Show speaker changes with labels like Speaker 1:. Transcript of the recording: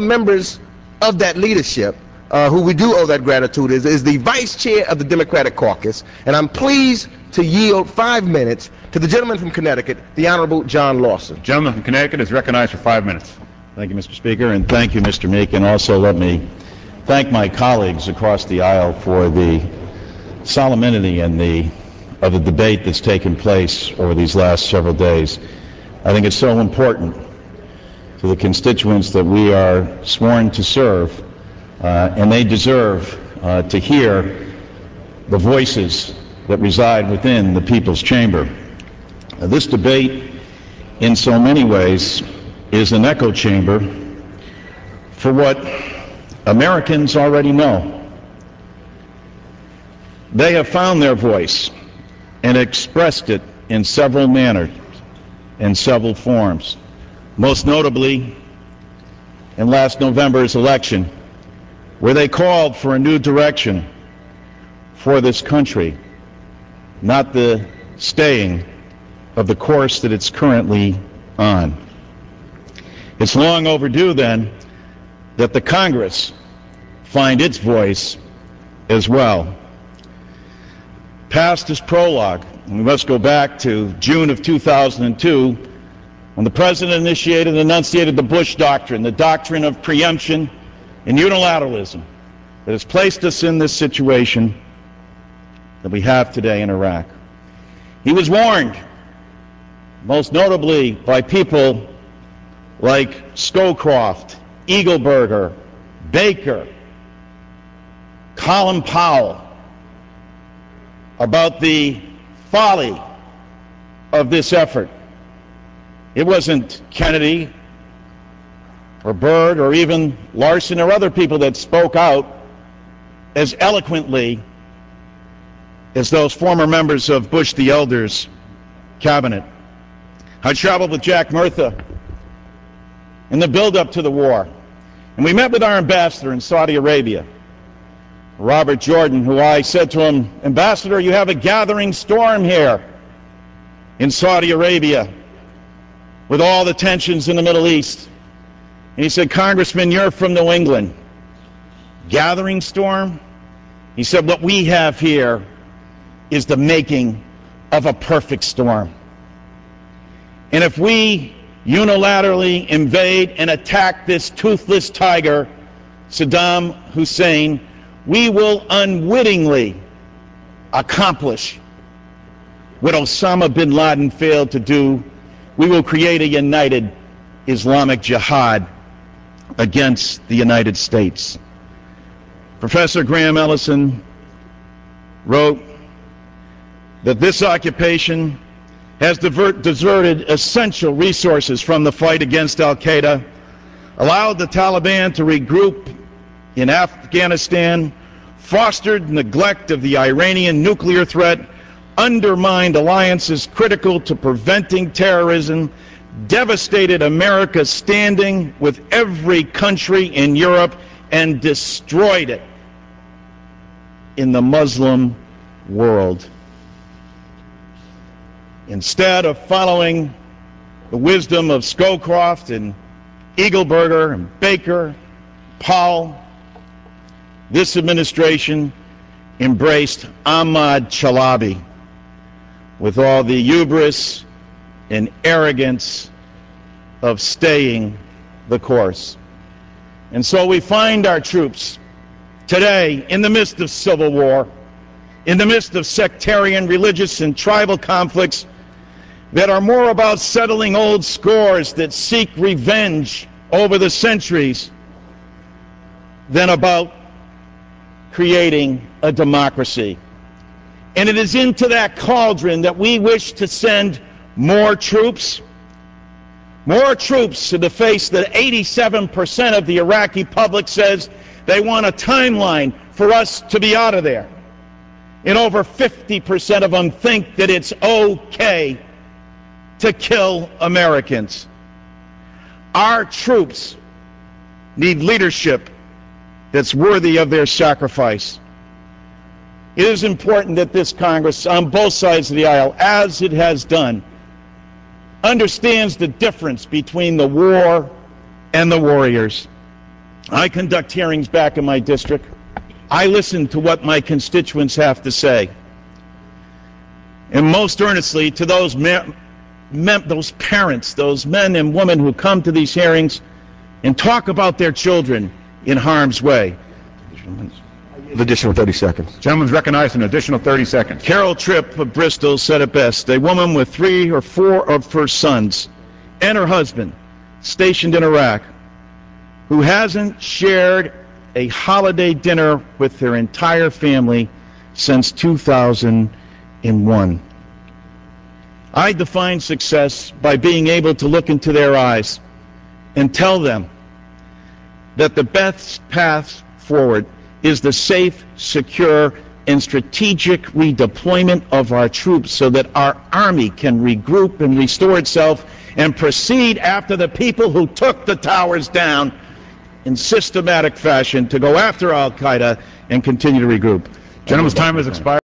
Speaker 1: members of that leadership, who we do owe that gratitude, is the vice chair of the Democratic caucus, and I'm pleased to yield 5 minutes to the gentleman from Connecticut, the Honorable John Larson.
Speaker 2: The gentleman from Connecticut is recognized for 5 minutes.
Speaker 3: Thank you, Mr. Speaker, and thank you, Mr. Meek, and also let me thank my colleagues across the aisle for the solemnity and of the debate that's taken place over these last several days. I think it's so important to the constituents that we are sworn to serve, and they deserve to hear the voices that reside within the People's Chamber. This debate, in so many ways, is an echo chamber for what Americans already know. They have found their voice and expressed it in several manners, in several forms. Most notably, in last November's election, where they called for a new direction for this country, not the staying of the course that it's currently on. It's long overdue, then, that the Congress find its voice as well. Past is prologue. We must go back to June of 2002, when the President initiated and enunciated the Bush Doctrine, the doctrine of preemption and unilateralism that has placed us in this situation that we have today in Iraq. He was warned, most notably by people like Scowcroft, Eagleburger, Baker, Colin Powell, about the folly of this effort. It wasn't Kennedy or Byrd or even Larson or other people that spoke out as eloquently as those former members of Bush the Elder's cabinet. I traveled with Jack Murtha in the buildup to the war, and we met with our ambassador in Saudi Arabia, Robert Jordan, who I said to him, "Ambassador, you have a gathering storm here in Saudi Arabia with all the tensions in the Middle East." And he said, "Congressman, you're from New England. Gathering storm?" He said, "What we have here is the making of a perfect storm. And if we unilaterally invade and attack this toothless tiger, Saddam Hussein, we will unwittingly accomplish what Osama bin Laden failed to do. We will create a united Islamic jihad against the United States." Professor Graham Ellison wrote that this occupation has diverted essential resources from the fight against al-Qaeda, allowed the Taliban to regroup in Afghanistan, fostered neglect of the Iranian nuclear threat, undermined alliances critical to preventing terrorism, devastated America's standing with every country in Europe, and destroyed it in the Muslim world. Instead of following the wisdom of Scowcroft and Eagleburger and Baker, Powell, this administration embraced Ahmad Chalabi with all the hubris and arrogance of staying the course. And so we find our troops today in the midst of civil war, in the midst of sectarian, religious, and tribal conflicts that are more about settling old scores that seek revenge over the centuries than about creating a democracy. And it is into that cauldron that we wish to send more troops to the face that 87% of the Iraqi public says they want a timeline for us to be out of there. And over 50% of them think that it's okay to kill Americans. Our troops need leadership that's worthy of their sacrifice. It is important that this Congress, on both sides of the aisle, as it has done, understands the difference between the war and the warriors. I conduct hearings back in my district. I listen to what my constituents have to say. And most earnestly to those parents, those men and women who come to these hearings and talk about their children in harm's way.
Speaker 1: The additional 30 seconds.
Speaker 2: Gentleman's recognized an additional 30 seconds.
Speaker 3: Carol Tripp of Bristol said it best. A woman with 3 or 4 of her sons and her husband stationed in Iraq who hasn't shared a holiday dinner with their entire family since 2001. I define success by being able to look into their eyes and tell them that the best path forward is the safe, secure, and strategic redeployment of our troops so that our army can regroup and restore itself and proceed after the people who took the towers down in systematic fashion to go after al-Qaeda and continue to regroup.
Speaker 2: Gentleman's time has expired.